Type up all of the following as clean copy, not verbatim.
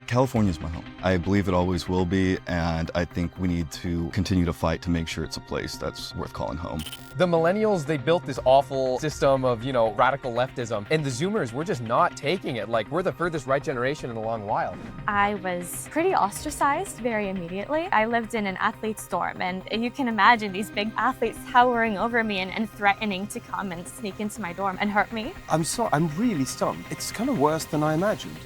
California's my home. I believe it always will be, and I think we need to continue to fight to make sure it's a place that's worth calling home. The millennials, they built this awful system of, radical leftism, and the Zoomers, we're just not taking it. Like, we're the furthest right generation in a long while. I was pretty ostracized very immediately. I lived in an athlete's dorm, and you can imagine these big athletes towering over me and threatening to come and sneak into my dorm and hurt me. I'm sorry, I'm really stunned. It's kind of worse than I imagined.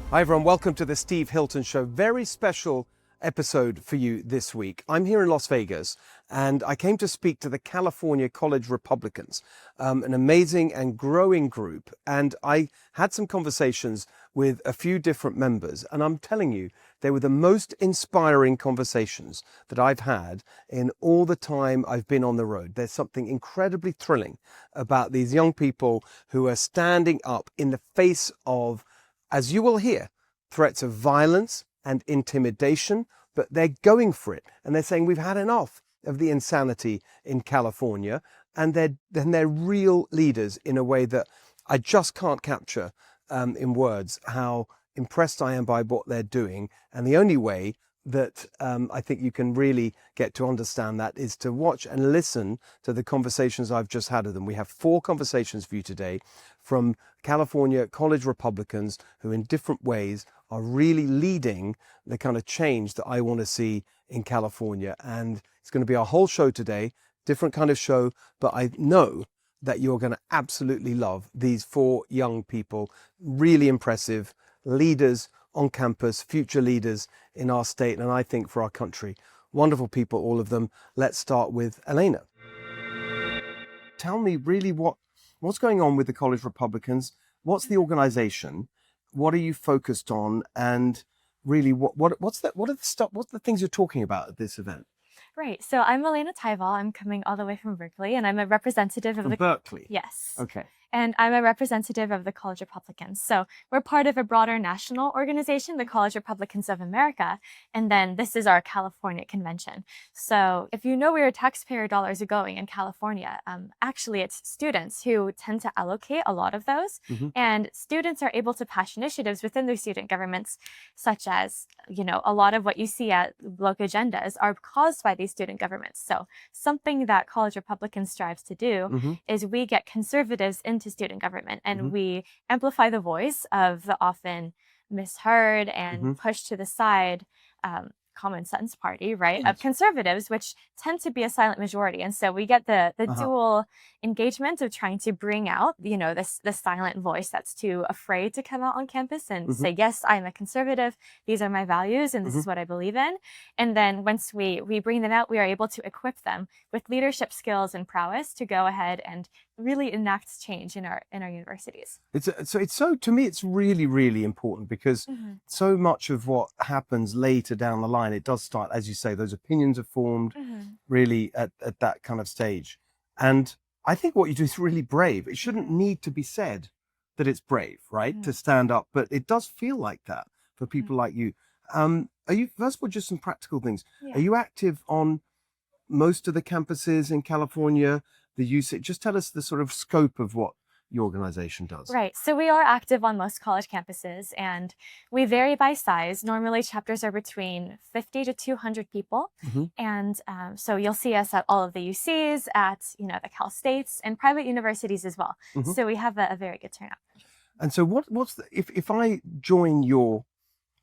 Hi everyone, welcome to the Steve Hilton Show. Very special episode for you this week. I'm here in Las Vegas and I came to speak to the California College Republicans, an amazing and growing group. And I had some conversations with a few different members, and I'm telling you, they were the most inspiring conversations that I've had in all the time I've been on the road. There's something incredibly thrilling about these young people who are standing up in the face of, as you will hear, threats of violence and intimidation, but they're going for it. And they're saying, we've had enough of the insanity in California. And they're real leaders in a way that I just can't capture in words how impressed I am by what they're doing. And the only way that I think you can really get to understand that is to watch and listen to the conversations I've just had with them. We have 4 conversations for you today from California college Republicans who in different ways are really leading the kind of change that I want to see in California. And it's going to be our whole show today, different kind of show, but I know that you're going to absolutely love these 4 young people, really impressive leaders on campus, future leaders in our state, and I think for our country. Wonderful people, all of them. Let's start with Elena. Tell me really what's going on with the College Republicans? What's the organization? What are you focused on? And really, what's the things you're talking about at this event? Right, so I'm Elena Tyvoll. I'm coming all the way from Berkeley, and I'm a representative of Berkeley? Yes. Okay. And I'm a representative of the College Republicans. So we're part of a broader national organization, the College Republicans of America. And then this is our California convention. So if you know where your taxpayer dollars are going in California, actually it's students who tend to allocate a lot of those. Mm-hmm. And students are able to pass initiatives within their student governments, such as, a lot of what you see at local agendas are caused by these student governments. So something that College Republicans strives to do mm-hmm. is we get conservatives into student government and mm-hmm. we amplify the voice of the often misheard and mm-hmm. pushed to the side common sense party, right, yes. of conservatives, which tend to be a silent majority. And so we get the dual engagement of trying to bring out, this silent voice that's too afraid to come out on campus and mm-hmm. say, yes, I'm a conservative, these are my values, and this mm-hmm. is what I believe in. And then once we bring them out, we are able to equip them with leadership skills and prowess to go ahead and really enact change in our universities. To me, it's really, really important because mm-hmm. so much of what happens later down the line, it does start, as you say, those opinions are formed mm-hmm. really at that kind of stage. And I think what you do is really brave. It shouldn't need to be said that it's brave, right, mm-hmm. to stand up, but it does feel like that for people mm-hmm. like you. Are you, first of all, just some practical things. Yeah. Are you active on most of the campuses in California? The usage, just tell us the sort of scope of what your organization does. Right. So we are active on most college campuses and we vary by size. Normally chapters are between 50 to 200 people. Mm-hmm. And so you'll see us at all of the UCs, at, the Cal States and private universities as well. Mm-hmm. So we have a very good turnout. And so if I join do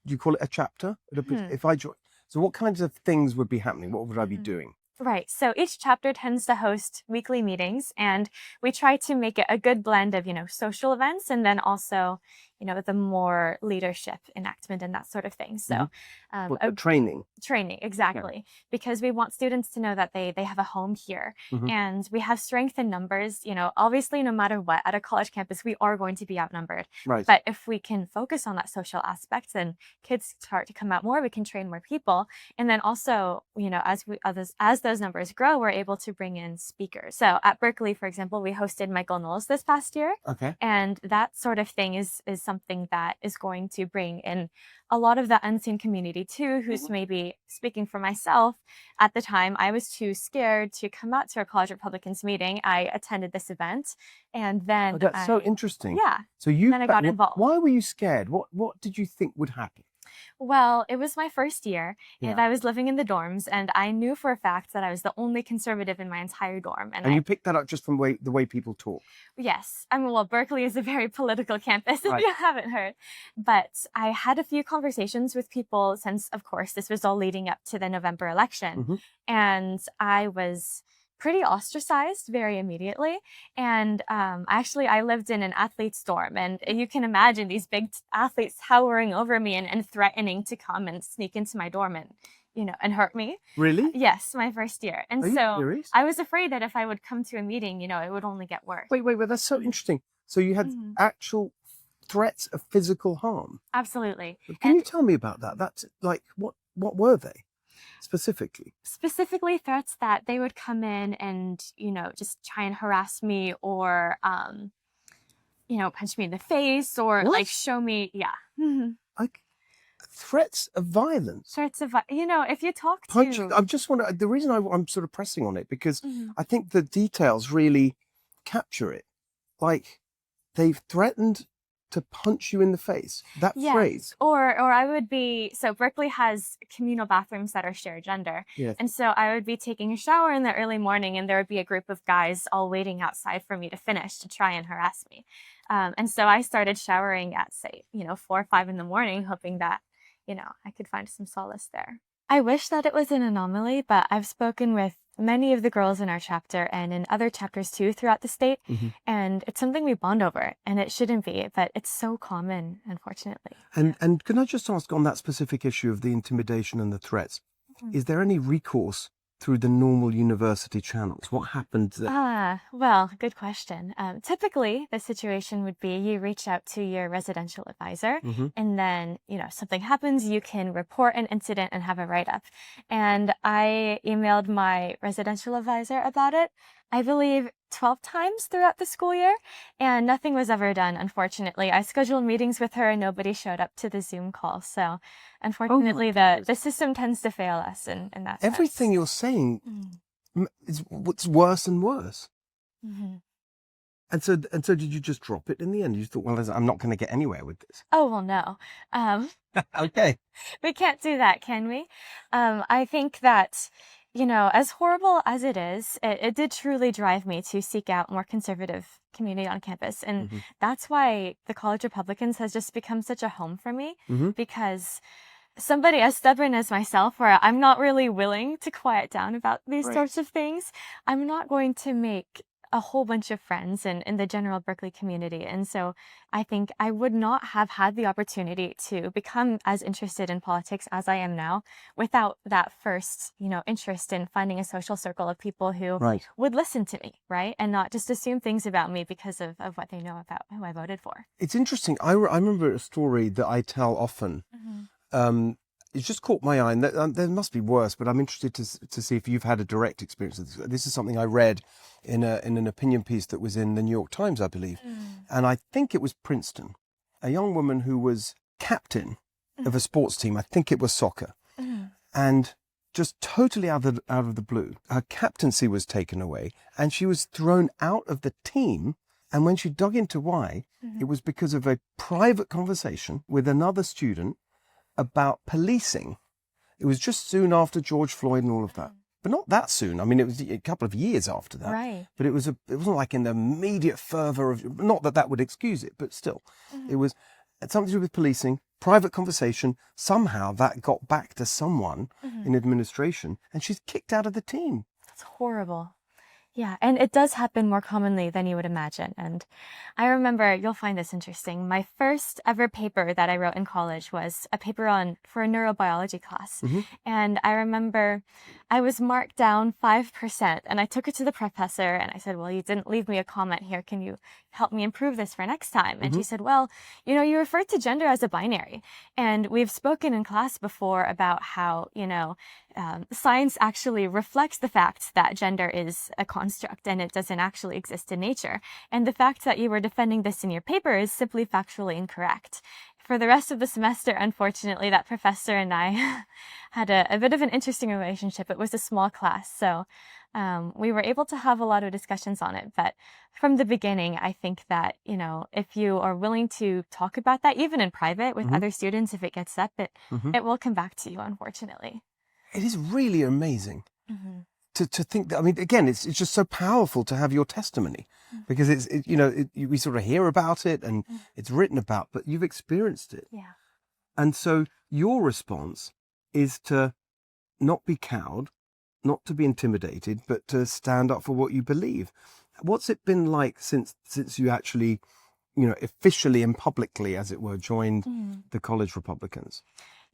you call it a chapter? Mm-hmm. If I join, so what kinds of things would be happening? What would I be doing? Right. So each chapter tends to host weekly meetings and we try to make it a good blend of, social events and then also, the more leadership enactment and that sort of thing. So training, exactly. Yeah. Because we want students to know that they have a home here mm-hmm. and we have strength in numbers. Obviously, no matter what, at a college campus, we are going to be outnumbered. Right. But if we can focus on that social aspect, then kids start to come out more, we can train more people. And then also, as those numbers grow, we're able to bring in speakers. So at Berkeley, for example, we hosted Michael Knowles this past year. Okay. And that sort of thing is something that is going to bring in a lot of the unseen community too, who's maybe speaking for myself. At the time, I was too scared to come out to a college Republicans meeting. I attended this event, and then That's so interesting. Yeah. So you then I got involved. Why were you scared? What did you think would happen? Well, it was my first year, and Yeah. I was living in the dorms, and I knew for a fact that I was the only conservative in my entire dorm. And you picked that up just from the way people talk. Yes. I mean, well, Berkeley is a very political campus, if you haven't heard. But I had a few conversations with people since, of course, this was all leading up to the November election. And I was pretty ostracized very immediately. And actually, I lived in an athlete's dorm. And you can imagine these big athletes towering over me and threatening to come and sneak into my dorm and, and hurt me. Really? Yes, my first year. And Are you so serious? I was afraid that if I would come to a meeting, it would only get worse. Wait, that's so interesting. So you had actual threats of physical harm? Absolutely. Can you tell me about that? That's like, what were they specifically? Specifically threats that they would come in and, just try and harass me or, punch me in the face or like show me, Like threats of violence? Threats of, if you talk to... I just want to, the reason I'm sort of pressing on it, because I think the details really capture it. Like, they've threatened to punch you in the face. That phrase. Or I would be, so Berkeley has communal bathrooms that are shared gender. Yes. And so I would be taking a shower in the early morning and there would be a group of guys all waiting outside for me to finish to try and harass me. And so I started showering at, say, 4 or 5 in the morning, hoping that, I could find some solace there. I wish that it was an anomaly, but I've spoken with many of the girls in our chapter and in other chapters too throughout the state, and it's something we bond over, and it shouldn't be, but it's so common, unfortunately. And can I just ask on that specific issue of the intimidation and the threats, is there any recourse through the normal university channels? What happened there? Well, good question. Typically, the situation would be you reach out to your residential advisor, and then, something happens, you can report an incident and have a write-up. And I emailed my residential advisor about it, I believe 12 times throughout the school year, and nothing was ever done, unfortunately. I scheduled meetings with her and nobody showed up to the Zoom call. So unfortunately, the system tends to fail us in that sense. Everything you're saying is what's worse and worse. And so did you just drop it in the end? You thought, well, I'm not going to get anywhere with this. Oh, well, no. Okay. We can't do that, can we? I think that, as horrible as it is, it did truly drive me to seek out more conservative community on campus. And that's why the College Republicans has just become such a home for me, because somebody as stubborn as myself, where I'm not really willing to quiet down about these sorts of things, I'm not going to make a whole bunch of friends in the general Berkeley community. And so I think I would not have had the opportunity to become as interested in politics as I am now without that first, interest in finding a social circle of people who would listen to me, right? And not just assume things about me because of what they know about who I voted for. It's interesting. I remember a story that I tell often. It just caught my eye, and there must be worse, but I'm interested to see if you've had a direct experience of this. This is something I read in an opinion piece that was in the New York Times, I believe. And I think it was Princeton. A young woman who was captain of a sports team, I think it was soccer, and just totally out of the blue, her captaincy was taken away, and she was thrown out of the team. And when she dug into why, it was because of a private conversation with another student about policing. It was just soon after George Floyd and all of that, but not that soon. I mean, it was a couple of years after that. Right. But it wasn't like in the immediate fervor of, not that would excuse it, but still, it was something to do with policing, private conversation. Somehow that got back to someone in administration, and she's kicked out of the team. That's horrible. Yeah, and it does happen more commonly than you would imagine. And I remember, you'll find this interesting, my first ever paper that I wrote in college was a paper for a neurobiology class. And I remember I was marked down 5%, and I took it to the professor and I said, well, you didn't leave me a comment here. Can you help me improve this for next time? And she said, well, you know, you referred to gender as a binary. And we've spoken in class before about how, you know, science actually reflects the fact that gender is a construct and it doesn't actually exist in nature. And the fact that you were defending this in your paper is simply factually incorrect. For the rest of the semester, unfortunately, that professor and I had a bit of an interesting relationship. It was a small class, so we were able to have a lot of discussions on it. But from the beginning, I think that, you know, if you are willing to talk about that, even in private with other students, if it gets up, it will come back to you, unfortunately. It is really amazing to think that, I mean, again, it's just so powerful to have your testimony because we sort of hear about it and it's written about, but you've experienced it. Yeah. And so your response is to not be cowed, not to be intimidated, but to stand up for what you believe. What's it been like since you actually, you know, officially and publicly, as it were, joined the college Republicans?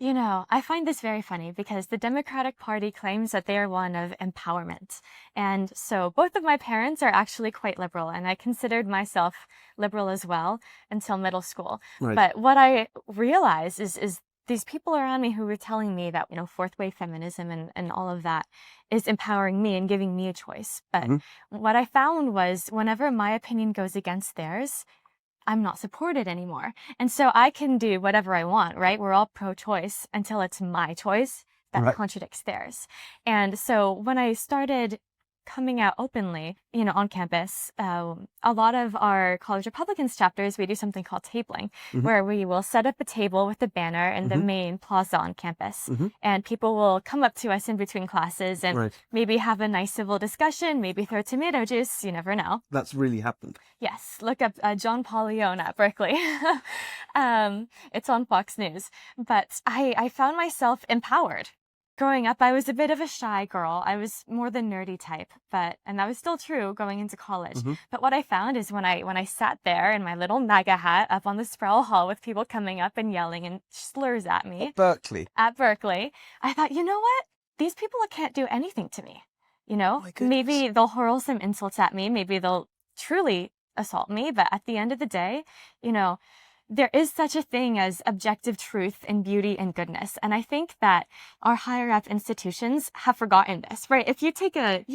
You know, I find this very funny because the Democratic Party claims that they are one of empowerment. And so both of my parents are actually quite liberal, and I considered myself liberal as well until middle school. Right. But what I realized is these people around me who were telling me that, you know, fourth wave feminism and all of that is empowering me and giving me a choice. But what I found was whenever my opinion goes against theirs, I'm not supported anymore. And so I can do whatever I want, right? We're all pro-choice until it's my choice that contradicts theirs. And so when I started coming out openly, you know, on campus, a lot of our college Republicans chapters, we do something called tabling, where we will set up a table with a banner in the main plaza on campus. And people will come up to us in between classes and maybe have a nice civil discussion, maybe throw tomato juice, you never know. That's really happened. Yes, look up John Paul Leone at Berkeley. It's on Fox News. But I found myself empowered. Growing up, I was a bit of a shy girl. I was more the nerdy type, and that was still true going into college. But what I found is when I sat there in my little MAGA hat up on the Sproul Hall with people coming up and yelling and slurs at me. At Berkeley, I thought, you know what? These people can't do anything to me. You know, maybe they'll hurl some insults at me. Maybe they'll truly assault me. But at the end of the day, you know, there is such a thing as objective truth and beauty and goodness. And I think that our higher up institutions have forgotten this, right? If you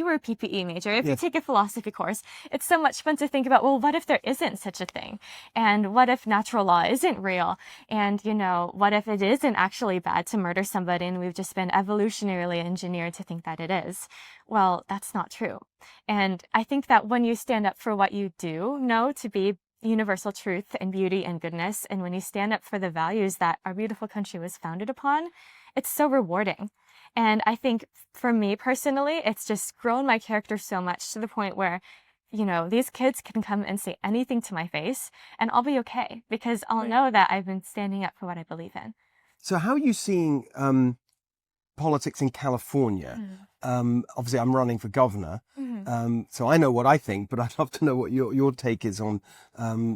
were a PPE major, if you take a philosophy course, it's so much fun to think about, well, what if there isn't such a thing? And what if natural law isn't real? And, you know, what if it isn't actually bad to murder somebody and we've just been evolutionarily engineered to think that it is? Well, that's not true. And I think that when you stand up for what you do know to be universal truth and beauty and goodness, and when you stand up for the values that our beautiful country was founded upon, it's so rewarding. And I think for me personally, it's just grown my character so much to the point where, you know, these kids can come and say anything to my face and I'll be okay because I'll know that I've been standing up for what I believe in. So how are you seeing politics in California? Obviously, I'm running for governor, so I know what I think, but I'd love to know what your take is on,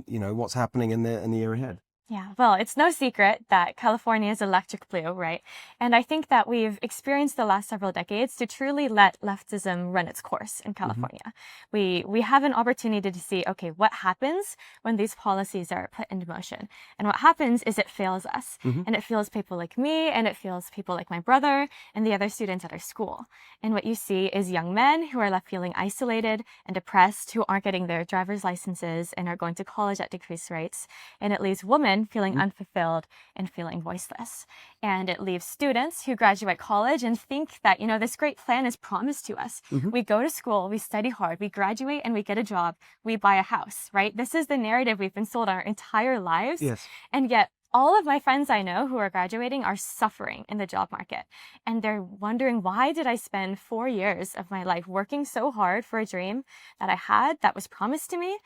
you know, what's happening in the year ahead. Yeah, well, it's no secret that California is electric blue, right? And I think that we've experienced the last several decades to truly let leftism run its course in California. We have an opportunity to see, okay, what happens when these policies are put into motion? And what happens is it fails us. And it fails people like me, and it fails people like my brother and the other students at our school. And what you see is young men who are left feeling isolated and depressed, who aren't getting their driver's licenses and are going to college at decreased rates. And it leaves women feeling unfulfilled and feeling voiceless. And it leaves students who graduate college and think that, you know, this great plan is promised to us. We go to school, we study hard, we graduate and we get a job, we buy a house, right? This is the narrative we've been sold our entire lives. And yet all of my friends I know who are graduating are suffering in the job market. And they're wondering, why did I spend 4 years of my life working so hard for a dream that I had that was promised to me?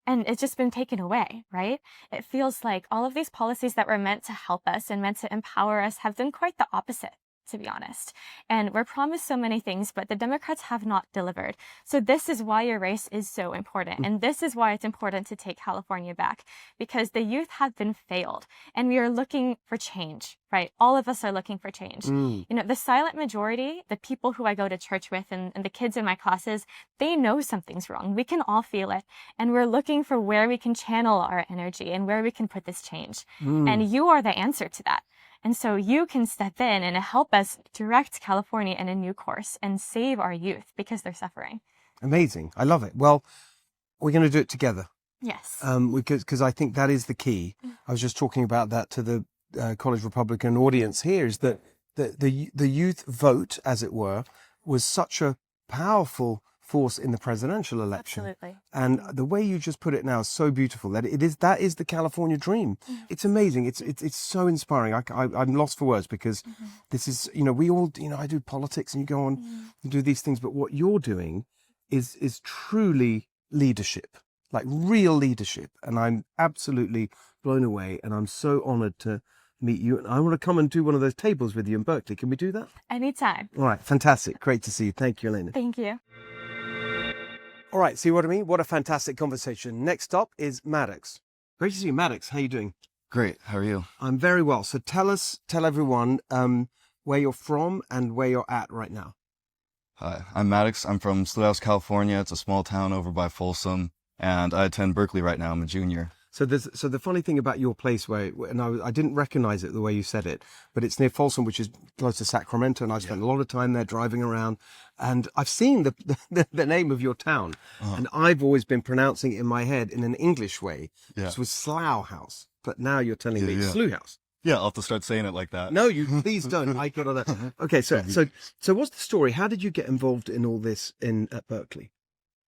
And it's just been taken away, right? It feels like all of these policies that were meant to help us and meant to empower us have done quite the opposite. to be honest. And we're promised so many things, but the Democrats have not delivered. So this is why your race is so important. And this is why it's important to take California back, because the youth have been failed and we are looking for change, right? All of us are looking for change. You know, the silent majority, the people who I go to church with and the kids in my classes, they know something's wrong. We can all feel it. And we're looking for where we can channel our energy and where we can put this change. And you are the answer to that. And so you can step in and help us direct California in a new course and save our youth because they're suffering. Amazing. I love it. Well, we're going to do it together. Yes. Because I think that is the key. I was just talking about that to the College Republican audience here, is that the youth vote, as it were, was such a powerful force in the presidential election. Absolutely. And the way you just put it now is so beautiful, that that is the California dream. It's amazing. It's so inspiring. I'm lost for words, because this is, you know, we all, you know, I do politics and you go on and do these things, but what you're doing is truly leadership, like real leadership. And I'm absolutely blown away, and I'm so honored to meet you. And I want to come and do one of those tables with you in Berkeley. Can we do that? Anytime. All right. Fantastic. Great to see you. Thank you, Elena. Thank you. All right, see what I mean? What a fantastic conversation. Next up is Maddox. Great to see you, Maddox. How are you doing? Great. How are you? I'm very well. So tell everyone where you're from and where you're at right now. Hi, I'm Maddox. I'm from Stillhouse, California. It's a small town over by Folsom, and I attend Berkeley right now. I'm a junior. So the funny thing about your place, and I didn't recognize it the way you said it, but it's near Folsom, which is close to Sacramento, and I spent a lot of time there driving around, and I've seen the name of your town, and I've always been pronouncing it in my head in an English way. This was Slough House, but now you're telling me it's Slough House. Yeah, I'll have to start saying it like that. No, you please don't. I got all that. Okay, so what's the story? How did you get involved in all this at Berkeley?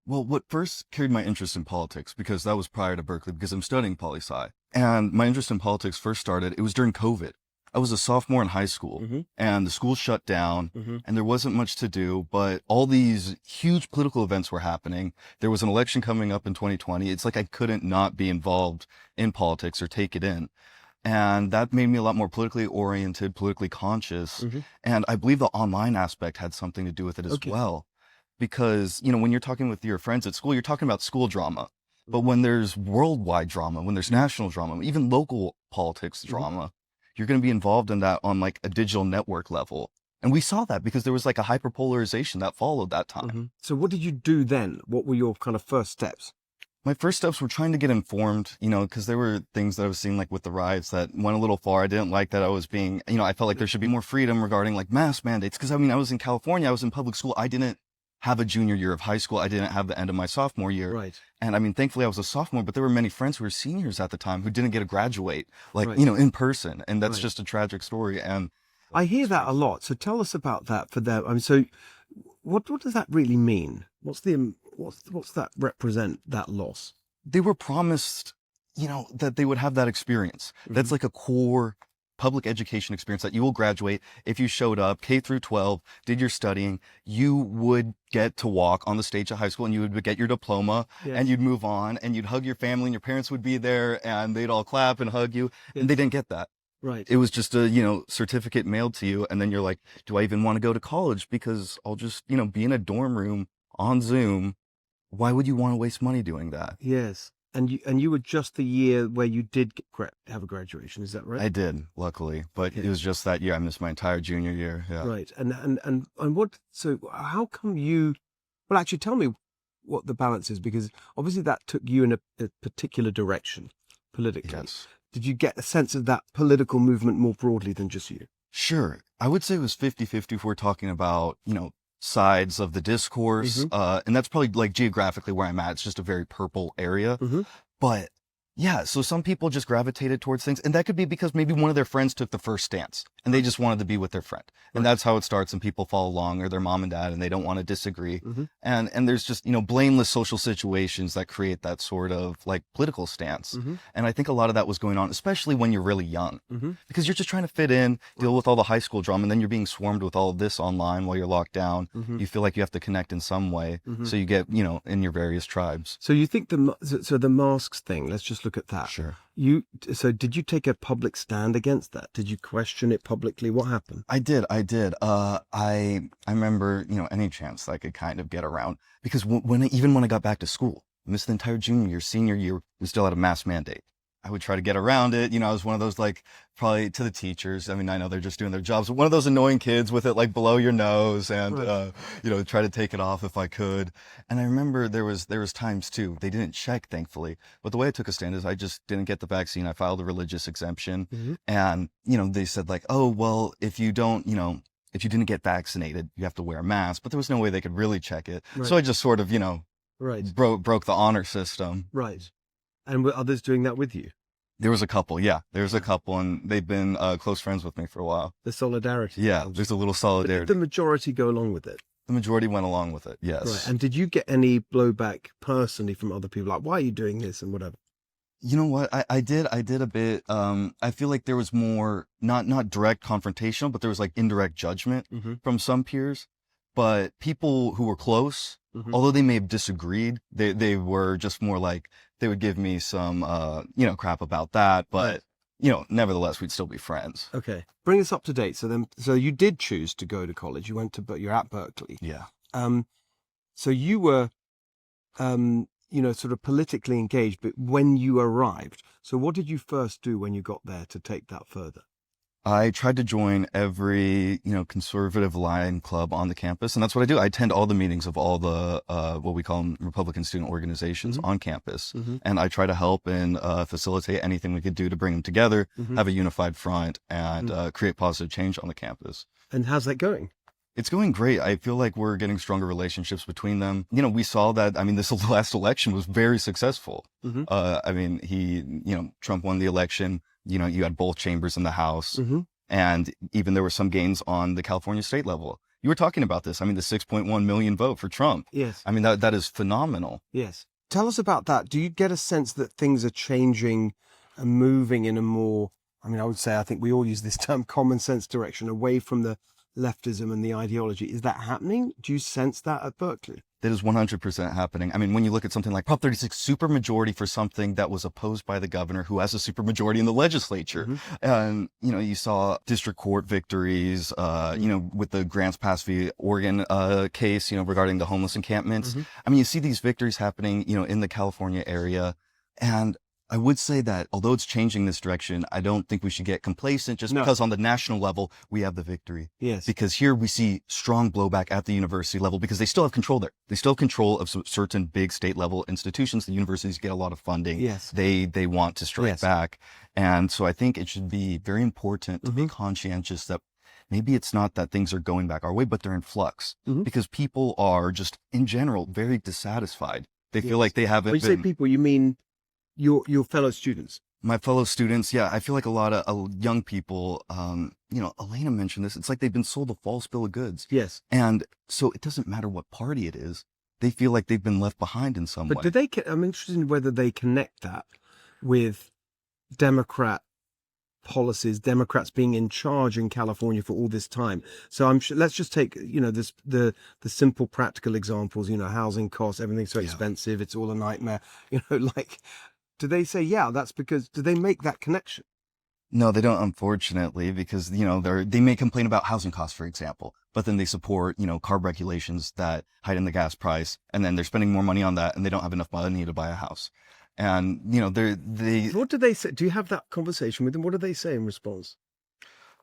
Well, what first carried my interest in politics, because that was prior to Berkeley, because I'm studying poli-sci. And my interest in politics first started, it was during COVID. I was a sophomore in high school, and the school shut down, and there wasn't much to do, but all these huge political events were happening. There was an election coming up in 2020. It's like I couldn't not be involved in politics or take it in. And that made me a lot more politically oriented, politically conscious. And I believe the online aspect had something to do with it as well. Because, you know, when you're talking with your friends at school, you're talking about school drama. But when there's worldwide drama, when there's national drama, even local politics drama, you're going to be involved in that on like a digital network level. And we saw that because there was like a hyperpolarization that followed that time. So what did you do then? What were your kind of first steps? My first steps were trying to get informed, you know, because there were things that I was seeing like with the riots that went a little far. I didn't like that I was being, you know, I felt like there should be more freedom regarding like mask mandates. Because I mean, I was in California, I was in public school. I didn't have a junior year of high school. I didn't have the end of my sophomore year. Right. And I mean, thankfully I was a sophomore, but there were many friends who were seniors at the time who didn't get to graduate, like, you know, in person. And that's just a tragic story. And I hear that a lot. So tell us about that for them. I mean, so what does that really mean? What's that represent, that loss? They were promised, you know, that they would have that experience. That's like a core public education experience, that you will graduate if you showed up K through 12, did your studying, you would get to walk on the stage at high school and you would get your diploma and you'd move on and you'd hug your family and your parents would be there and they'd all clap and hug you. And they didn't get that. Right. It was just a, you know, certificate mailed to you. And then you're like, do I even want to go to college? Because I'll just, you know, be in a dorm room on Zoom. Why would you want to waste money doing that? Yes. And you were just the year where you did have a graduation, is that right? I did, luckily, but it was just that year. I missed my entire junior year. Yeah. Right. And what? So how come you? Well, actually, tell me what the balance is, because obviously that took you in a particular direction politically. Yes. Did you get a sense of that political movement more broadly than just you? Sure. I would say it was 50-50 if we're talking about, you know, sides of the discourse. And that's probably like geographically where I'm at. It's just a very purple area. But yeah, so some people just gravitated towards things, and that could be because maybe one of their friends took the first stance and they just wanted to be with their friend. And that's how it starts, and people follow along, or their mom and dad, and they don't want to disagree. And there's just, you know, blameless social situations that create that sort of like political stance. And I think a lot of that was going on, especially when you're really young, because you're just trying to fit in, deal with all the high school drama, and then you're being swarmed with all of this online while you're locked down. You feel like you have to connect in some way. So you get, you know, in your various tribes. So you think the masks thing, let's just look look at that. Sure. So did you take a public stand against that? Did you question it publicly? What happened? I did. I remember, any chance I could kind of get around, because even when I got back to school, I missed the entire junior year, senior year, we still had a mask mandate. I would try to get around it. I was one of those, like, probably to the teachers. I mean, I know they're just doing their jobs, but one of those annoying kids with it, like, below your nose, and, Right. try to take it off if I could. And I remember there was times too, they didn't check, thankfully. But the way I took a stand is I just didn't get the vaccine. I filed a religious exemption. Mm-hmm. And, they said, like, oh, well, if you don't, if you didn't get vaccinated, you have to wear a mask. But there was no way they could really check it. Right. So I just sort of, Right. broke the honor system. Right. And were others doing that with you? There was a couple, yeah. There's a couple, and they've been close friends with me for a while. The solidarity. Yeah, there's a little But solidarity. did the majority go along with it? The majority went along with it, yes. Right. And did you get any blowback personally from other people? Like, why are you doing this and whatever? You know what? I did a bit. I feel like there was more, not direct confrontational, but there was like indirect judgment Mm-hmm. from some peers. But people who were close, Mhm. although they may have disagreed, they were just more like, they would give me some, crap about that. But, nevertheless, we'd still be friends. Okay. Bring us up to date. So you did choose to go to college. You're at Berkeley. Yeah. So you were, sort of politically engaged, but when you arrived, so what did you first do when you got there to take that further? I tried to join every, conservative Lion club on the campus. And that's what I do. I attend all the meetings of all the, what we call Republican student organizations on campus. Mhm. And I try to help and facilitate anything we could do to bring them together, have a unified front, and create positive change on the campus. And how's that going? It's going great. I feel like we're getting stronger relationships between them. We saw that, this last election was very successful. Mhm. Trump won the election. You had both chambers in the House. Mm-hmm. And even there were some gains on the California state level. You were talking about this. The 6.1 million vote for Trump. Yes. That is phenomenal. Yes. Tell us about that. Do you get a sense that things are changing and moving in a more, I think we all use this term, common sense direction, away from the leftism and the ideology? Is that happening? Do you sense that at Berkeley? That is 100% happening. When you look at something like Prop 36 supermajority for something that was opposed by the governor, who has a supermajority in the legislature. And, you saw district court victories, with the Grants Pass v. Oregon case, regarding the homeless encampments. You see these victories happening, in the California area. And I would say that although it's changing this direction, I don't think we should get complacent just because on the national level, we have the victory. Yes. Because here we see strong blowback at the university level because they still have control there. They still have control of certain big state level institutions. The universities get a lot of funding. Yes. They want to strike back. And so I think it should be very important to be conscientious that maybe it's not that things are going back our way, but they're in flux because people are just in general very dissatisfied. They feel like they haven't When you say people, you mean your fellow students? My fellow students, yeah, I feel like a lot of young people, Elena mentioned this. It's like they've been sold a false bill of goods. Yes. And so it doesn't matter what party it is. They feel like they've been left behind in some But way. I'm interested in whether they connect that with Democrat policies, Democrats being in charge in California for all this time. So I'm sure, let's just take, the simple practical examples, housing costs, everything's so expensive. It's all a nightmare, do they say, that's because, do they make that connection? No, they don't, unfortunately, because, they may complain about housing costs, for example, but then they support, CARB regulations that heighten the gas price. And then they're spending more money on that and they don't have enough money to buy a house. And, What do they say? Do you have that conversation with them? What do they say in response?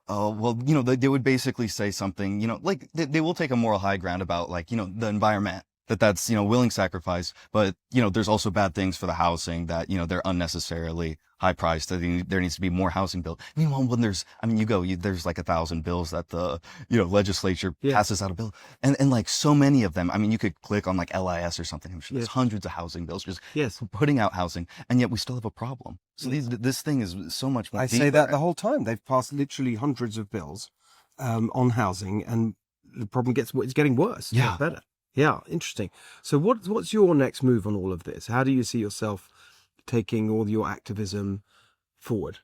Oh, well, they would basically say something, like they will take a moral high ground about the environment, that's, willing sacrifice. But, there's also bad things for the housing that, they're unnecessarily high priced. There needs to be more housing built. Meanwhile, when there's like 1,000 bills that the, legislature passes out a bill. And like so many of them, you could click on like LIS or something. I'm sure there's hundreds of housing bills just putting out housing. And yet we still have a problem. So this thing is so much more. I say that the whole time. They've passed literally hundreds of bills on housing, and the problem it's getting worse, not better. Yeah, interesting. So what's your next move on all of this? How do you see yourself taking all your activism forward?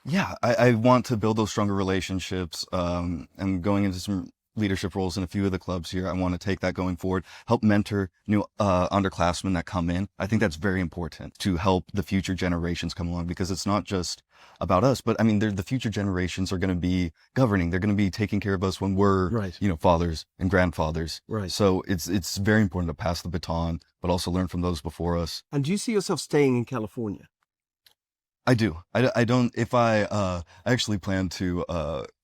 Yeah, I want to build those stronger relationships. I'm going into some leadership roles in a few of the clubs here. I want to take that going forward, help mentor new underclassmen that come in. I think that's very important to help the future generations come along, because it's not just about us, but I mean, the future generations are going to be governing. They're going to be taking care of us when we're, Right. fathers and grandfathers. Right. So it's very important to pass the baton, but also learn from those before us. And do you see yourself staying in California? I do. I don't, if I actually plan to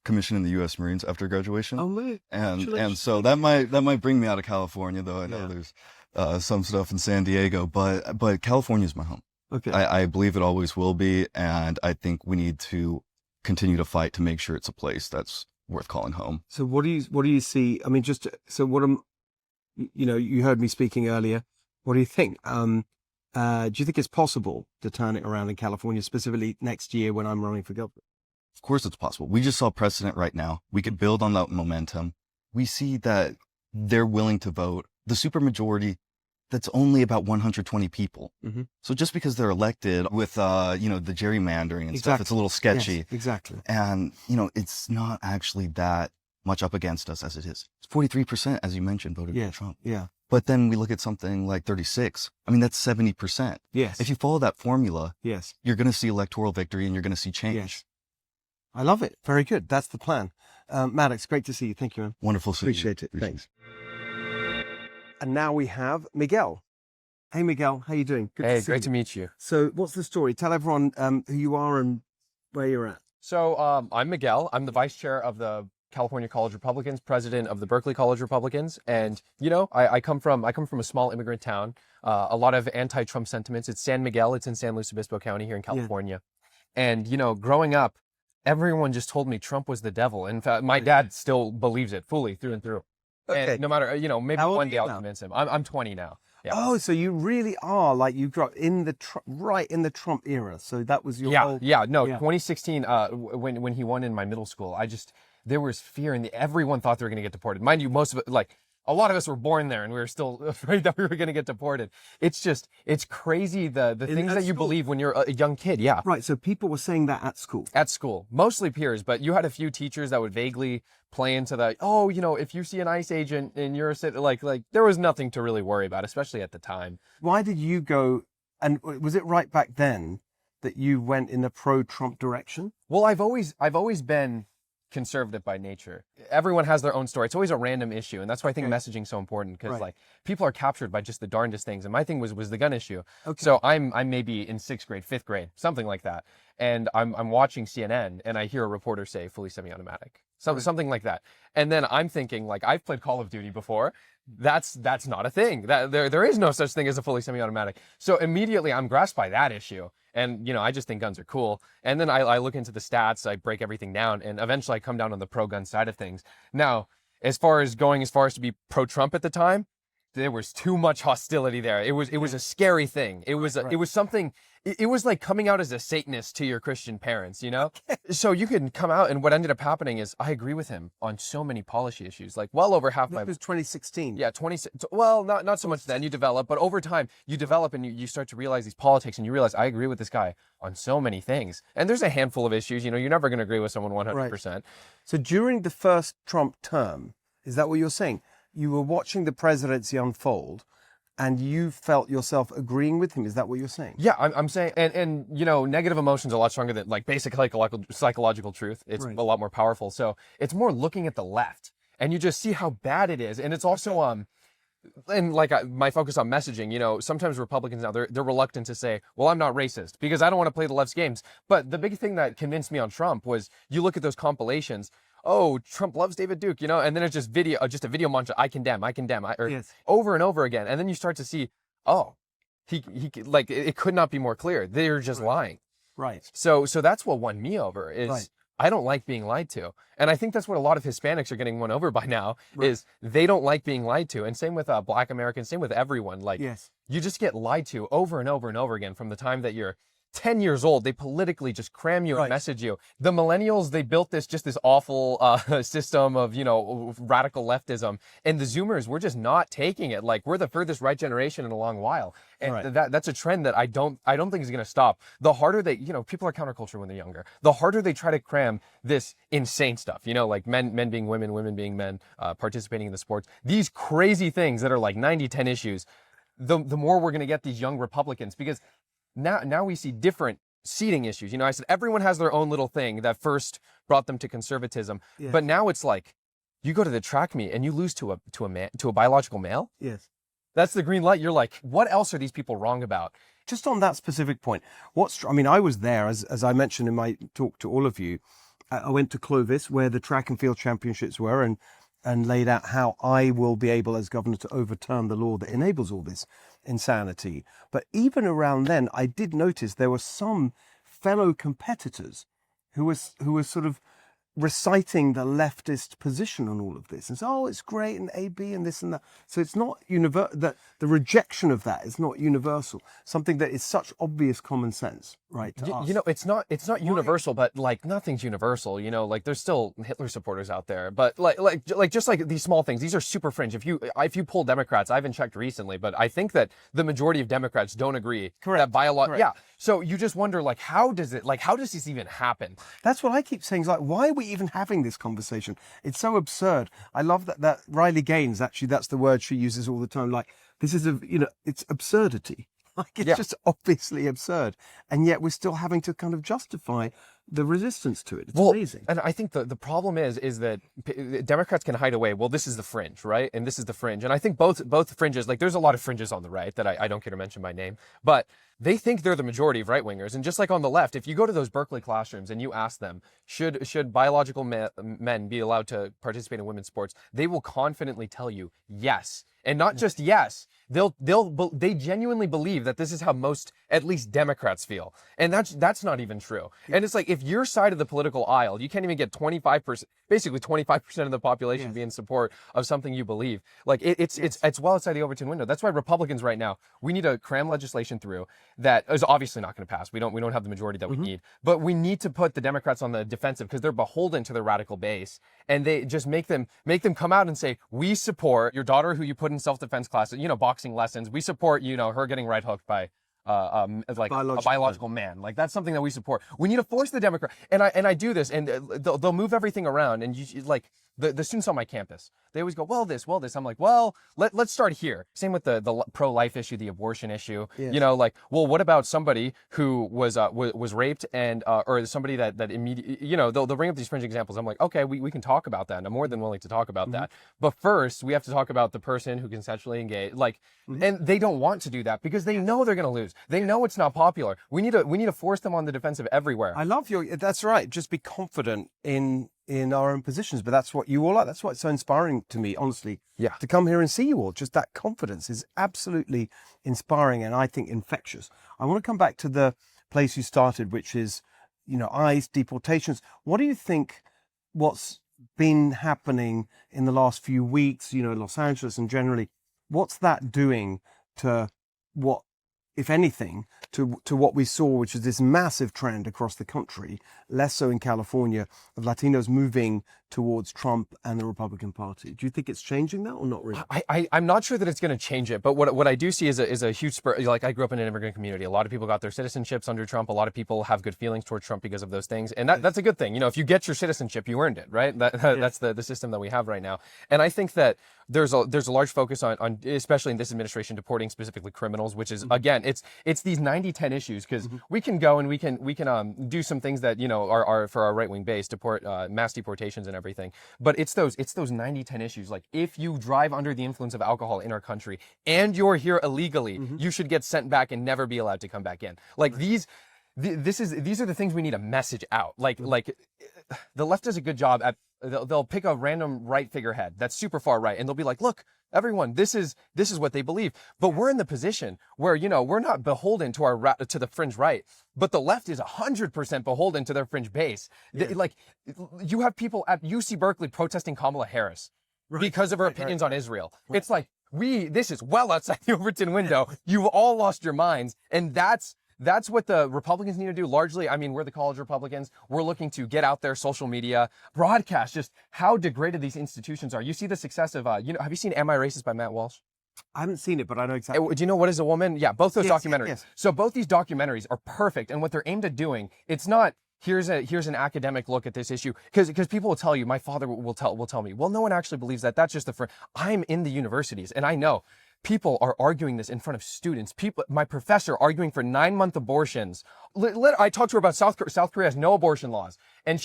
commission in the U.S. Marines after graduation. Oh, man. And so that might bring me out of California, though I know there's some stuff in San Diego, but California is my home. Okay. I believe it always will be, and I think we need to continue to fight to make sure it's a place that's worth calling home. So what do you see? I mean, you heard me speaking earlier. What do you think? Do you think it's possible to turn it around in California, specifically next year when I'm running for governor? Of course it's possible. We just saw precedent right now. We could build on that momentum. We see that they're willing to vote. The supermajority, that's only about 120 people. Mm-hmm. So just because they're elected with, the gerrymandering and stuff, it's a little sketchy. Yes, exactly. And, it's not actually that much up against us as it is. It's 43%, as you mentioned, voted for Trump. Yeah. But then we look at something like 36. I mean, that's 70%. Yes. If you follow that formula, yes, you're going to see electoral victory and you're going to see change. Yes. I love it. Very good. That's the plan. Maddox, great to see you. Thank you, man. Wonderful seeing you. Appreciate it. Thanks. And now we have Miguel. Hey, Miguel. How you doing? Good Hey, to see great you. to meet you. So what's the story? Tell everyone who you are and where you're at. So I'm Miguel. I'm the vice chair of the California College Republicans, president of the Berkeley College Republicans. And, I come from a small immigrant town, a lot of anti-Trump sentiments. It's San Miguel. It's in San Luis Obispo County here in California. Yeah. And, growing up, everyone just told me Trump was the devil. In fact, my dad still believes it fully through and through. Okay. And no matter, maybe How old one are day you I'll now? convince him. I'm 20 now. Yeah. Oh, so you really are like you grew up in the right in the Trump era. So that was your whole... 2016, when he won in my middle school, there was fear and everyone thought they were going to get deported. Mind you, most of it, a lot of us were born there and we were still afraid that we were going to get deported. It's crazy the things that you believe when you're a young kid. Yeah. Right. So people were saying that at school. At school, mostly peers, but you had a few teachers that would vaguely play into that. Oh, if you see an ICE agent and you're a citizen, like there was nothing to really worry about, especially at the time. Why did you go, and was it right back then that you went in the pro-Trump direction? Well, I've always been conservative by nature. Everyone has their own story. It's always a random issue, and that's why I think messaging is so important, because people are captured by just the darndest things. And my thing was the gun issue. Okay. So I'm maybe in 6th grade, 5th grade, something like that, and I'm watching CNN and I hear a reporter say fully semi-automatic, something like that, and then I'm thinking I've played Call of Duty before. That's not a thing. That there is no such thing as a fully semi-automatic. So immediately I'm grasped by that issue. And, I just think guns are cool. And then I look into the stats, I break everything down, and eventually I come down on the pro-gun side of things. Now, as far as to be pro-Trump at the time, there was too much hostility there. It was a scary thing. It was something. It was like coming out as a Satanist to your Christian parents, So you can come out, and what ended up happening is I agree with him on so many policy issues, well over half my. It was 2016. Yeah, well, not so much then. You develop, but over time you develop and you start to realize these politics, and you realize I agree with this guy on so many things. And there's a handful of issues, you're never going to agree with someone 100%. Right. So during the first Trump term, is that what you're saying? You were watching the presidency unfold, and you felt yourself agreeing with him. Is that what you're saying? Yeah, I'm saying, and negative emotions are a lot stronger than basic psychological truth. It's a lot more powerful. So it's more looking at the left, and you just see how bad it is. And it's also and my focus on messaging. Sometimes Republicans now they're reluctant to say, well, I'm not racist because I don't want to play the left's games. But the big thing that convinced me on Trump was you look at those compilations. Oh, Trump loves David Duke, and then it's just a video montage. I condemn, over and over again. And then you start to see, oh, he it could not be more clear. They're just lying. Right. So that's what won me over is I don't like being lied to. And I think that's what a lot of Hispanics are getting won over by now is they don't like being lied to. And same with Black Americans, same with everyone. You just get lied to over and over and over again from the time that you're 10 years old. They politically just cram you and message you. The millennials, they built this awful system of, radical leftism. And the Zoomers, we're just not taking it. Like, we're the furthest right generation in a long while. And that's a trend that I don't think is going to stop. The harder they, people are counterculture when they're younger. The harder they try to cram this insane stuff, like men being women, women being men, participating in the sports. These crazy things that are like 90-10 issues, the more we're going to get these young Republicans, because now we see different seating issues. I said everyone has their own little thing that first brought them to conservatism, but now it's like you go to the track meet and you lose to a biological male. Yes, that's the green light. You're like, what else are these people wrong about? Just on that specific point, I was there as I mentioned in my talk to all of you. I went to Clovis where the track and field championships were, and laid out how I will be able as governor to overturn the law that enables all this insanity. But even around then, I did notice there were some fellow competitors who were sort of reciting the leftist position on all of this and say, oh, it's great, and AB and this and that. So it's not that the rejection of that is not universal. Something that is such obvious common sense, right? To us. It's not universal, but like nothing's universal. Like there's still Hitler supporters out there, but like just like these small things, these are super fringe. If you poll Democrats, I haven't checked recently, but I think that the majority of Democrats don't agree that Correct. So you just wonder, like, how does this even happen? That's what I keep saying. Is like, why are we even having this conversation? It's so absurd. I love that Riley Gaines, actually, that's the word she uses all the time. Like, this is it's absurdity. Like, it's just obviously absurd. And yet we're still having to kind of justify the resistance to it. It's amazing. And I think the problem is that Democrats can hide away. Well, this is the fringe, right? And this is the fringe. And I think both fringes, like there's a lot of fringes on the right that I don't care to mention by name, but they think they're the majority of right-wingers. And just like on the left, if you go to those Berkeley classrooms and you ask them, should biological men be allowed to participate in women's sports, they will confidently tell you yes. And not just yes, they genuinely believe that this is how most, at least Democrats feel. And that's not even true. And it's like, if your side of the political aisle, you can't even get 25%, basically 25% of the population be in support of something you believe. Like it's well outside the Overton window. That's why Republicans right now, we need to cram legislation through that is obviously not going to pass. We don't have the majority that we need, but we need to put the Democrats on the defensive because they're beholden to their radical base, and they just make them come out and say, we support your daughter who you put in self-defense classes, boxing lessons. We support, her getting right hooked by a biological man. Like, that's something that we support. We need to force the Democrat. And I do this, and they'll move everything around. And the students on my campus, they always go, well, this. I'm like, well, let's start here. Same with the pro-life issue, the abortion issue. Yes. Well, what about somebody who was raped and or somebody that immediately, they'll bring up these fringe examples. I'm like, okay, we can talk about that. And I'm more than willing to talk about that. But first, we have to talk about the person who consensually engaged. And they don't want to do that because they know they're going to lose. They know it's not popular. We need to force them on the defensive everywhere. I love that's right. Just be confident in our own positions. But that's what you all are. That's why it's so inspiring to me, honestly. Yeah. To come here and see you all. Just that confidence is absolutely inspiring and I think infectious. I want to come back to the place you started, which is, ICE, deportations. What do you think what's been happening in the last few weeks, Los Angeles and generally, what's that doing to what, if anything, to what we saw, which is this massive trend across the country, less so in California, of Latinos moving towards Trump and the Republican Party? Do you think it's changing that or not really? I'm not sure that it's going to change it, but what I do see is a huge spur. Like, I grew up in an immigrant community. A lot of people got their citizenships under Trump. A lot of people have good feelings towards Trump because of those things, and that's a good thing. If you get your citizenship, you earned it, right? That's the system that we have right now. And I think that there's a large focus on especially in this administration, deporting specifically criminals, which is again, it's these 90-10 issues, because we can go and we can do some things that are for our right-wing base, deport mass deportations and everything, but it's those 90-10 issues. Like, if you drive under the influence of alcohol in our country and you're here illegally, you should get sent back and never be allowed to come back in. Like, these are the things we need to message out. Like the left does a good job at, they'll pick a random right figurehead that's super far right, and they'll be like, look, everyone, this is what they believe. But we're in the position where, we're not beholden to to the fringe right, but the left is 100% beholden to their fringe base. Yeah. Like, you have people at UC Berkeley protesting Kamala Harris because of her opinions on Israel. Right. It's like, this is well outside the Overton window. You've all lost your minds, and that's that's what the Republicans need to do largely. I mean, we're the college Republicans. We're looking to get out there, social media, broadcast just how degraded these institutions are. You see the success of, have you seen Am I Racist by Matt Walsh? I haven't seen it, but I know exactly. Do you know What Is a Woman? Yeah, both those documentaries. Yes. So both these documentaries are perfect. And what they're aimed at doing, it's not, here's an academic look at this issue. Because people will tell you, my father will tell me, well, no one actually believes that. That's just I'm in the universities and I know. People are arguing this in front of students. My professor arguing for 9-month abortions. I talked to her about South Korea has no abortion laws. And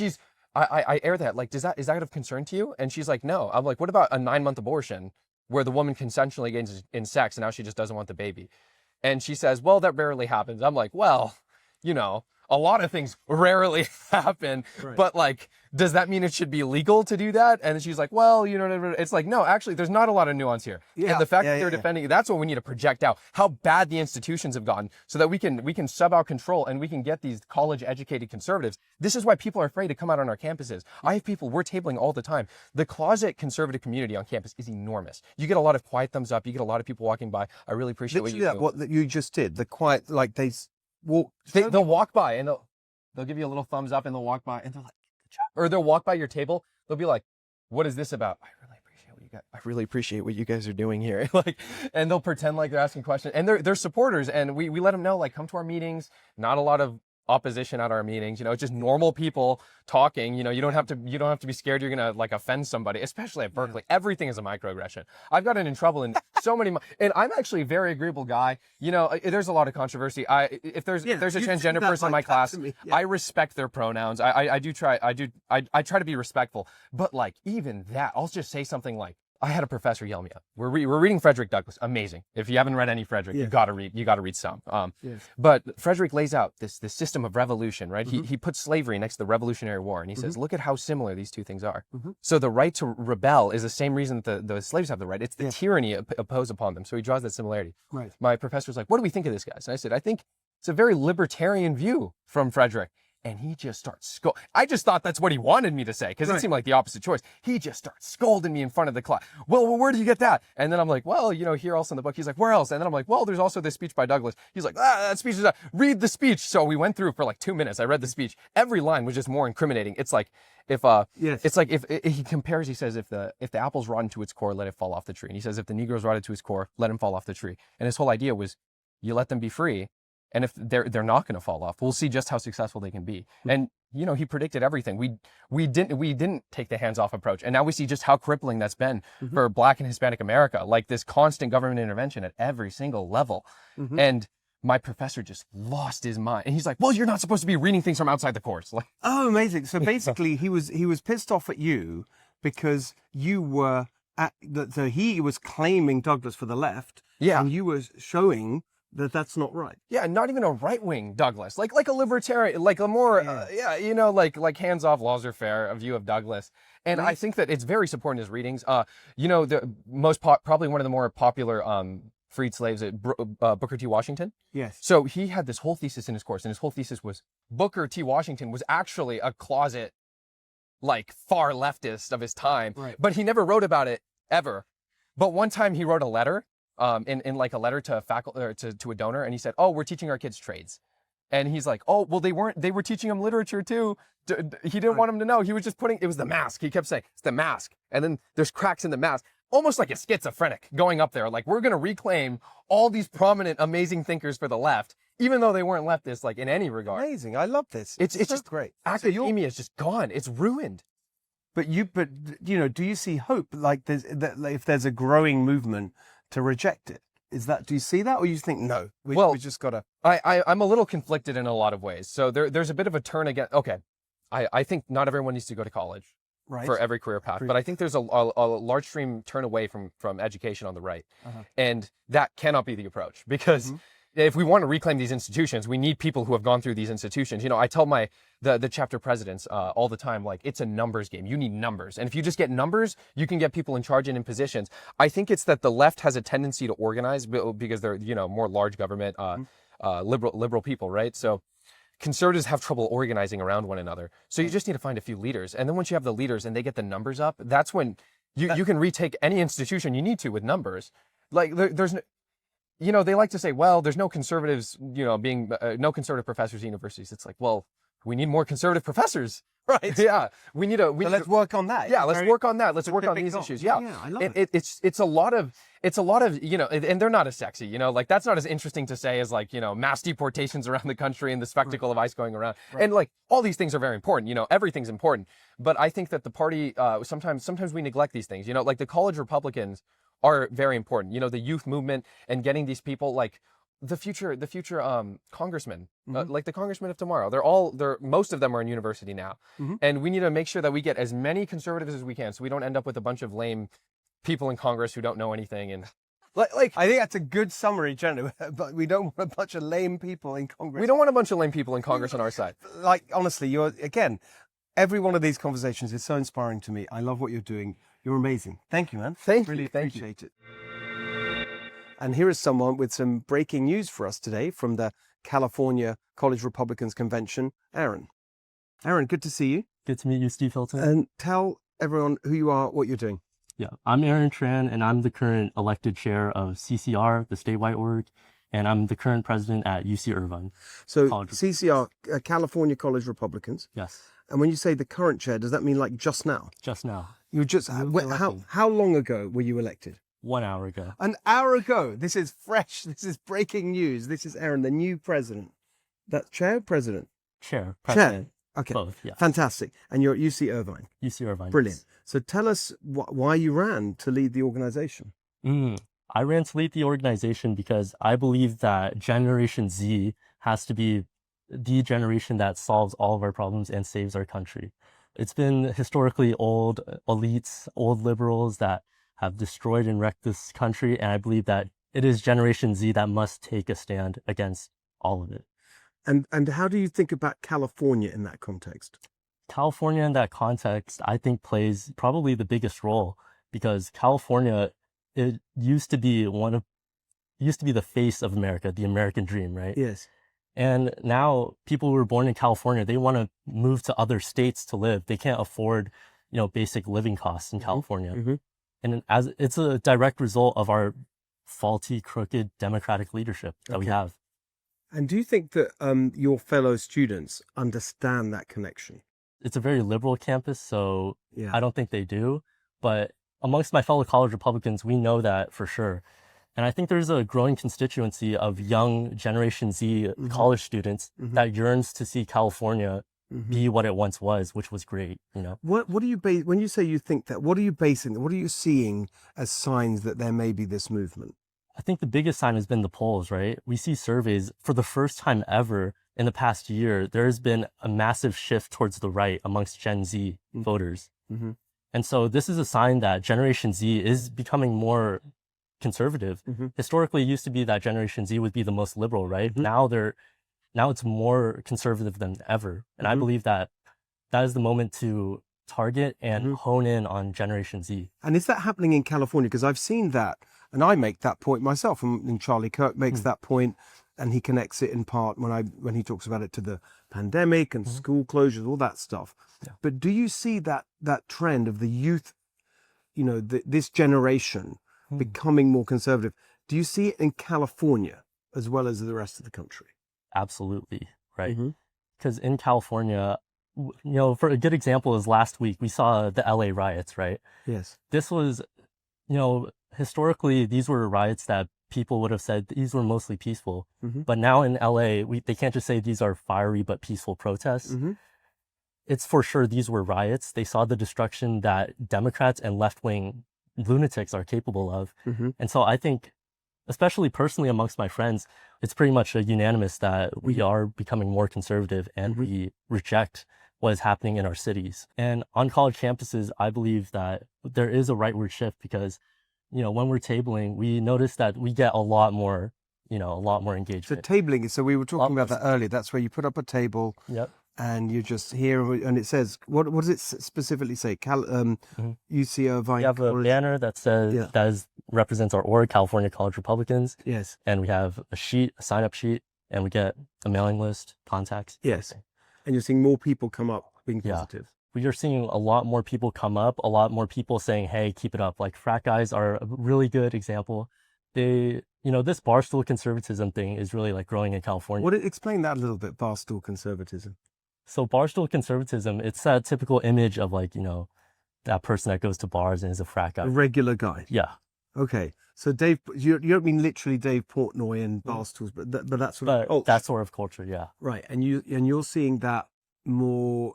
I air that, like, is that of concern to you? And she's like, no. I'm like, what about a 9-month abortion where the woman consensually engages in sex and now she just doesn't want the baby? And she says, well, that rarely happens. I'm like, well, a lot of things rarely happen, but like, does that mean it should be legal to do that? And she's like, well, it's like, no, actually, there's not a lot of nuance here. Yeah, and the fact that they're defending, that's what we need to project out, how bad the institutions have gotten so that we can sub out control and we can get these college educated conservatives. This is why people are afraid to come out on our campuses. I have people, we're tabling all the time. The closet conservative community on campus is enormous. You get a lot of quiet thumbs up. You get a lot of people walking by. I really appreciate what you do. What you just did, the quiet, like they'll walk by and they'll give you a little thumbs up and they'll walk by and they're like, good job. Or they'll walk by your table. They'll be like, what is this about? I really appreciate what you guys are doing here. And they'll pretend like they're asking questions and they're supporters. And we let them know, like, come to our meetings. Not a lot of opposition at our meetings, it's just normal people talking. You don't have to be scared you're gonna like offend somebody, especially at Berkeley. Everything is a microaggression. I've gotten in trouble in so many, and I'm actually a very agreeable guy. There's a lot of controversy. If there's a transgender person in my class, I respect their pronouns. I try to be respectful. But like even that, I'll just say something like, I had a professor yell me up. We're reading Frederick Douglass. Amazing. If you haven't read any Frederick, you gotta read some. But Frederick lays out this system of revolution, right? He puts slavery next to the Revolutionary War, and he says, look at how similar these two things are. So the right to rebel is the same reason that the slaves have the right. It's the tyranny imposed upon them. So he draws that similarity. Right. My professor's like, what do we think of this, guys? And I said, I think it's a very libertarian view from Frederick. And he just starts scolding. I just thought that's what he wanted me to say because it seemed like the opposite choice. He just starts scolding me in front of the class. Well, where do you get that? And then I'm like, well, here also in the book. He's like, where else? And then I'm like, well, there's also this speech by Douglas. He's like, that speech is read the speech. So we went through for like 2 minutes. I read the speech. Every line was just more incriminating. It's like if he compares, he says, if the apple's rotten to its core, let it fall off the tree. And he says, if the Negro's rotted to his core, let him fall off the tree. And his whole idea was, you let them be free. And if they're not going to fall off, we'll see just how successful they can be. And he predicted everything. We didn't take the hands-off approach, and now we see just how crippling that's been for Black and Hispanic America. Like this constant government intervention at every single level. And my professor just lost his mind, and he's like, "Well, you're not supposed to be reading things from outside the course." Like, oh, amazing! So basically, he was pissed off at you because you were so he was claiming Douglas for the left, and you were showing that's not right. Yeah, not even a right-wing Douglas, like a libertarian, like a more, like hands-off, laissez-faire a view of Douglas. And I think that it's very supporting his readings. The most probably one of the more popular freed slaves, Booker T. Washington. Yes. So he had this whole thesis in his course, and his whole thesis was Booker T. Washington was actually a closet, like far leftist of his time, but he never wrote about it ever. But one time he wrote a letter. In like a letter to a faculty or to a donor, and he said, "Oh, we're teaching our kids trades," and he's like, "Oh, well, they were teaching them literature too." He didn't want them to know. He was just it was the mask. He kept saying it's the mask, and then there's cracks in the mask, almost like a schizophrenic going up there. Like we're gonna reclaim all these prominent, amazing thinkers for the left, even though they weren't leftists, like in any regard. Amazing. I love this. It's so just great. Academia is just gone. It's ruined. But do you see hope? Like if there's a growing movement to reject it, do you see that, or you think no? We just gotta. I'm a little conflicted in a lot of ways. So there's a bit of a turn again. Okay, I think not everyone needs to go to college for every career path, but I think there's a large stream turn away from education on the right, and that cannot be the approach because. If we want to reclaim these institutions, we need people who have gone through these institutions. I tell the chapter presidents all the time, like, it's a numbers game. You need numbers. And if you just get numbers, you can get people in charge and in positions. I think it's that the left has a tendency to organize because they're, more large government, liberal people, right? So conservatives have trouble organizing around one another. So you just need to find a few leaders. And then once you have the leaders and they get the numbers up, that's when you can retake any institution you need to with numbers. Like you know, they like to say, well, there's no conservatives, you know, being no conservative professors at universities. It's like, well, we need more conservative professors. Right. Yeah. So let's work on that. Yeah, let's work on that. Let's work on these issues. Yeah. I love it. It's a lot of, you know, and they're not as sexy, you know, like that's not as interesting to say as like, you know, mass deportations around the country and the spectacle of ICE going around. Right. And like all these things are very important, you know, everything's important. But I think that the party, sometimes we neglect these things, you know, like the college Republicans are very important, you know, the youth movement and getting these people like, the future congressmen, like the congressmen of tomorrow, most of them are in university now. And we need to make sure that we get as many conservatives as we can so we don't end up with a bunch of lame people in Congress who don't know anything. And like I think that's a good summary, generally, but we don't want a bunch of lame people in Congress. We don't want a bunch of lame people in Congress on our side. Like, honestly, every one of these conversations is so inspiring to me. I love what you're doing. You're amazing. Thank you, man. Thank you. Really appreciate it. And here is someone with some breaking news for us today from the California College Republicans Convention, Aaron. Aaron, good to see you. Good to meet you, Steve Hilton. And tell everyone who you are, what you're doing. Yeah, I'm Aaron Tran, and I'm the current elected chair of CCR, the statewide org, and I'm the current president at UC Irvine. So CCR, California College Republicans. Yes. And when you say the current chair, does that mean like just now? Just now. You just how long ago were you elected? 1 hour ago. An hour ago. This is fresh. This is breaking news. This is Aaron, the new president. That chair, president? Chair, president. Chair. Okay. Both, yeah. Fantastic. And you're at UC Irvine. UC Irvine. Brilliant. Yes. So tell us why you ran to lead the organization. I ran to lead the organization because I believe that Generation Z has to be the generation that solves all of our problems and saves our country. It's been historically old elites, old liberals that have destroyed and wrecked this country, and I believe that it is Generation Z that must take a stand against all of it. And how do you think about California in that context? California in that context, I think, plays probably the biggest role because California, it used to be the face of America, the American dream, right? Yes. And now people who were born in California, they want to move to other states to live. They can't afford, you know, basic living costs in California. And as it's a direct result of our faulty, crooked democratic leadership that we have. And do you think that your fellow students understand that connection? It's a very liberal campus, so yeah. I don't think they do. But amongst my fellow college Republicans, we know that for sure. And I think there's a growing constituency of young Generation Z college students that yearns to see California be what it once was, which was great, you know. What do you base when you say you think that? What are you basing? What are you seeing as signs that there may be this movement? I think the biggest sign has been the polls, right? We see surveys for the first time ever in the past year. There has been a massive shift towards the right amongst Gen Z voters, and so this is a sign that Generation Z is becoming more conservative. Historically, it used to be that Generation Z would be the most liberal, right? Now it's more conservative than ever. And I believe that is the moment to target and hone in on Generation Z. And is that happening in California? Because I've seen that, and I make that point myself, and Charlie Kirk makes that point, and he connects it in part when he talks about it to the pandemic and school closures, all that stuff. Yeah. But do you see that trend of the youth, you know, this generation becoming more conservative? Do you see it in California as well as the rest of the country? Absolutely, right? Because in California, you know, for a good example is last week, we saw the LA riots, right? Yes. This was, you know, historically, these were riots that people would have said these were mostly peaceful. But now in LA, they can't just say these are fiery but peaceful protests. It's for sure these were riots. They saw the destruction that Democrats and left-wing lunatics are capable of. And so I think, especially personally amongst my friends, it's pretty much a unanimous that we are becoming more conservative and we reject what is happening in our cities. And on college campuses, I believe that there is a rightward shift because, you know, when we're tabling, we notice that we get a lot more engagement. So tabling is, so we were talking about that earlier. That's where you put up a table. Yep. And you just hear, and it says, what does it specifically say? UC Irvine. We have a banner that says, represents our org, California College Republicans. Yes. And we have a sign-up sheet, and we get a mailing list, contacts. Yes. And you're seeing more people come up being positive. We are seeing a lot more people come up, a lot more people saying, hey, keep it up. Like frat guys are a really good example. They, this barstool conservatism thing is really like growing in California. Explain that a little bit, barstool conservatism. So barstool conservatism, it's that typical image of like, that person that goes to bars and is a frat guy. A regular guy. Yeah. Okay. So Dave, you don't mean literally Dave Portnoy and barstools, but that's sort of that sort of culture, yeah. Right. And you're seeing that more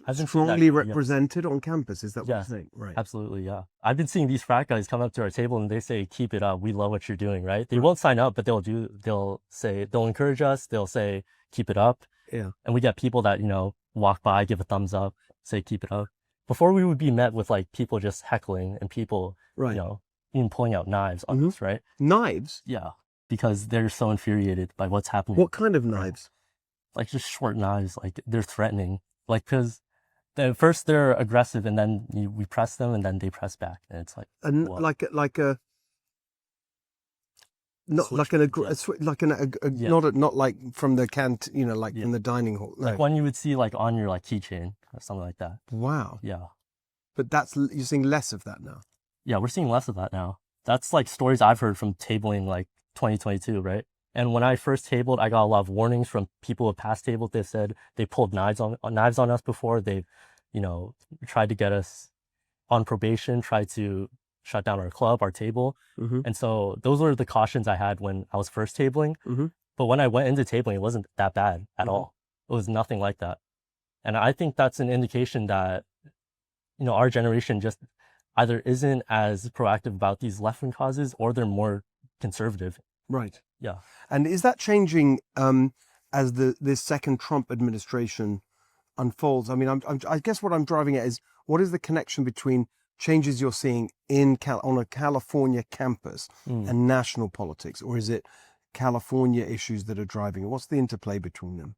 I've strongly represented on campus. Is that what Yeah, you're saying? Right. absolutely, yeah. I've been seeing these frat guys come up to our table and they say, "Keep it up. We love what you're doing," right? They won't sign up, but they'll encourage us. They'll say, "Keep it up." Yeah. And we get people that, walk by, give a thumbs up, say, "Keep it up." Before we would be met with like people just heckling and people, Right. even pulling out knives on us, right? Knives? Yeah. Because they're so infuriated by what's happening. What kind of knives? Like just short knives, like they're threatening. Like, because first they're aggressive and then we press them and then they press back. And it's like, what? Not like from the from the dining hall. No. Like one you would see like on your like keychain or something like that. Wow. Yeah. But you're seeing less of that now. Yeah, we're seeing less of that now. That's like stories I've heard from tabling like 2022, right? And when I first tabled, I got a lot of warnings from people who past tabled. They said they pulled knives on us before. They've, tried to get us on probation, tried to shut down our club, our table. Mm-hmm. And so those were the cautions I had when I was first tabling. Mm-hmm. But when I went into tabling, it wasn't that bad at all. It was nothing like that. And I think that's an indication that, our generation just either isn't as proactive about these left-wing causes or they're more conservative. Right. Yeah. And is that changing as this second Trump administration unfolds? I mean, I guess what I'm driving at is, what is the connection between changes you're seeing on a California campus and national politics? Or is it California issues that are driving it? What's the interplay between them?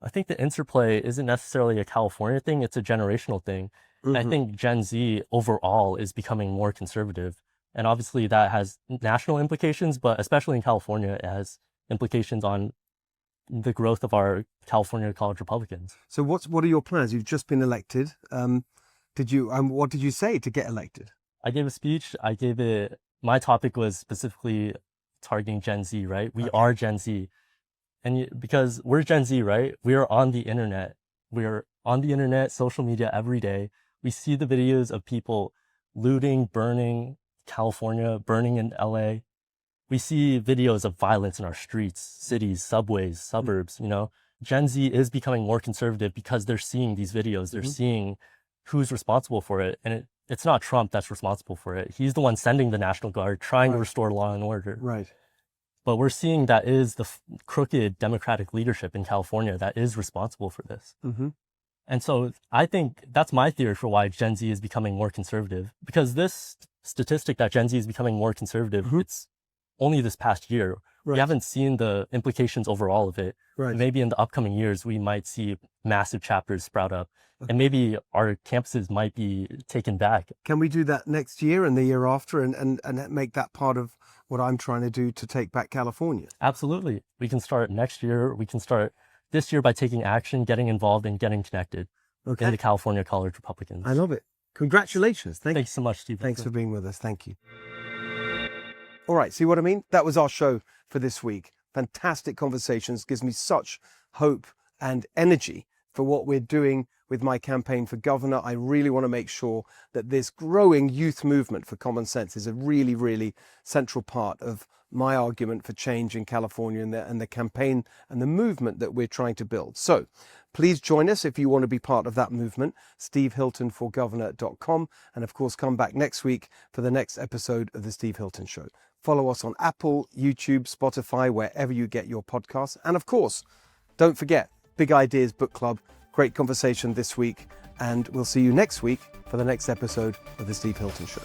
I think the interplay isn't necessarily a California thing. It's a generational thing. Mm-hmm. I think Gen Z overall is becoming more conservative. And obviously that has national implications, but especially in California, it has implications on the growth of our California college Republicans. So what are your plans? You've just been elected. What did you say to get elected? I gave a speech. My topic was specifically targeting Gen Z, right? We are Gen Z. And because we're Gen Z, right? We are on the internet. We're on the internet, social media every day. We see the videos of people looting, burning California, burning in LA. We see videos of violence in our streets, cities, subways, suburbs, Gen Z is becoming more conservative because they're seeing these videos. They're seeing who's responsible for it. And it's not Trump that's responsible for it. He's the one sending the National Guard, trying to restore law and order. Right. But we're seeing that is the crooked Democratic leadership in California that is responsible for this. Mm-hmm. And so I think that's my theory for why Gen Z is becoming more conservative. Because this statistic that Gen Z is becoming more conservative, it's only this past year. Right. We haven't seen the implications overall of it. Right. Maybe in the upcoming years, we might see massive chapters sprout up. And maybe our campuses might be taken back. Can we do that next year and the year after and make that part of what I'm trying to do to take back California? Absolutely. We can start next year. We can start this year by taking action, getting involved, and getting connected in the California College Republicans. I love it. Congratulations. Thank you so much, Steve. Thanks for being with us. Thank you. All right. See what I mean? That was our show for this week. Fantastic conversations. Gives me such hope and energy for what we're doing with my campaign for governor. I really want to make sure that this growing youth movement for common sense is a really, really central part of my argument for change in California and the campaign and the movement that we're trying to build. So please join us if you want to be part of that movement, stevehiltonforgovernor.com. And of course, come back next week for the next episode of The Steve Hilton Show. Follow us on Apple, YouTube, Spotify, wherever you get your podcasts. And of course, don't forget, Big Ideas Book Club. Great conversation this week. And we'll see you next week for the next episode of The Steve Hilton Show.